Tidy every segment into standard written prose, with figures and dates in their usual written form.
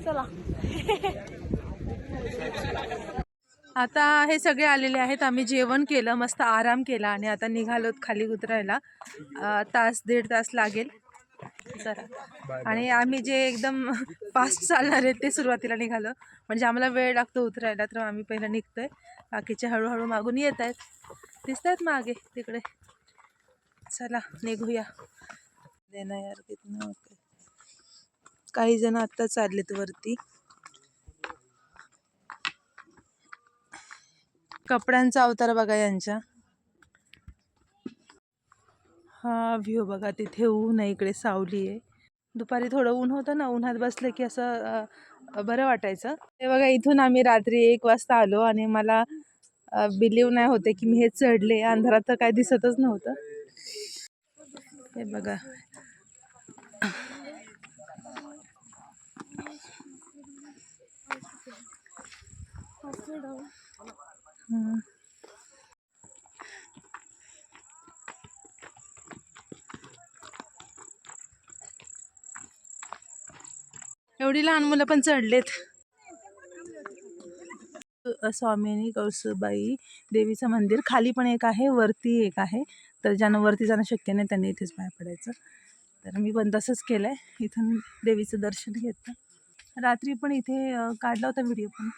चला. आता हे सगळे आलेले आहेत. आम्ही जेवण केलं, मस्त आराम केला आणि आता निघालोत खाली उतरायला. तास दीड तास लागेल जरा. आणि आम्ही जे एकदम फास्ट चालणार आहेत ते सुरुवातीला निघालो, म्हणजे आम्हाला वेळ लागतो उतरायला, तर आम्ही पहिलं निघतोय. बाकीचे हळूहळू मागून येत आहेत, दिसत आहेत मागे तिकडे. चला निघूया. देना यार कितना. काही जण आता चाललेत वरती. कपड्यांचा अवतार बघा यांच्या. हा व्ह्यू बघा, तिथे ऊन आहे, इकडे सावली आहे. दुपारी थोडं ऊन होतं ना, उन्हात बसलं की असं बरं वाटायचं. ते बघा, इथून आम्ही रात्री 1 वाजता आलो आणि मला बिलीव्ह नाही होते की मी हे चढले. अंधारात तर काय दिसतच नव्हतं. हे बघा, एवढी लहान मुलं पण चढलेत. स्वामिनी कळसूबाई देवीचं मंदिर खाली पण एक आहे, वरती एक आहे. तर ज्यांना वरती जाणं शक्य नाही त्यांनी इथेच पाय पडायचं. तर मी पण तसंच केलंय, इथून देवीचं दर्शन घेतलं. रात्री पण इथे काढला होता व्हिडिओ, पण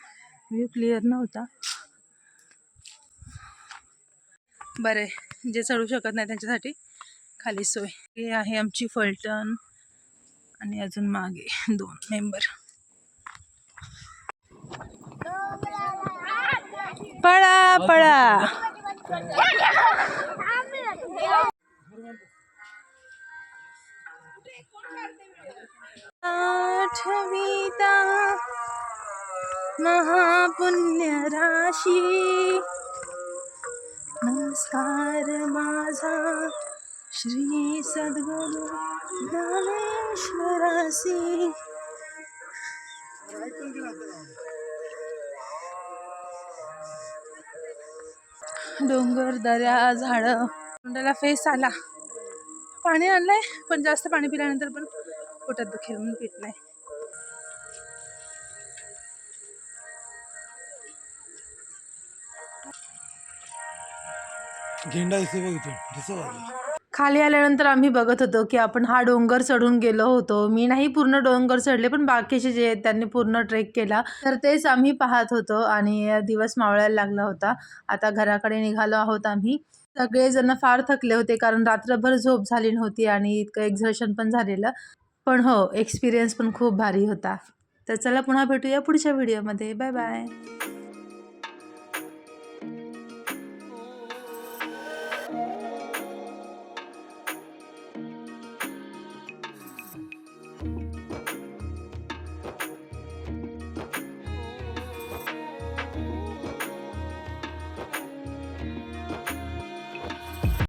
व्ह्यू क्लिअर नव्हता. बरे, जे चढू शकत नाही त्यांच्यासाठी खाली सोय. हे आहे आमची फलटण आणि अजून मागे 2 मेंबर. पळा पळा. आठवीता महापुण्य राशी, नमस्कार माझा श्री सद्गुरु ज्ञानेश्वरासी. डोंगर, दऱ्या, झाडं. तोंडाला फेस आला. पाणी आणलंय, पण जास्त पाणी पिल्यानंतर पण पोटात दुखेल म्हणून पित नाही. खाली आल्यानंतर आम्ही बघत होतो की आपण हा डोंगर चढून गेलो होतो. मी नाही पूर्ण डोंगर चढले, पण बाकीचे जे आहेत त्यांनी पूर्ण ट्रेक केला. तर तेच आम्ही पाहत होतो आणि दिवस मावळायला लागला होता. आता घराकडे निघालो आहोत आम्ही. सगळेजण फार थकले होते, कारण रात्रभर झोप झाली नव्हती आणि इतकं एक्झर्शन पण झालेलं. पण हो, एक्सपिरियन्स पण खूप भारी होता. तर चला पुन्हा भेटूया पुढच्या व्हिडिओमध्ये. Bye bye.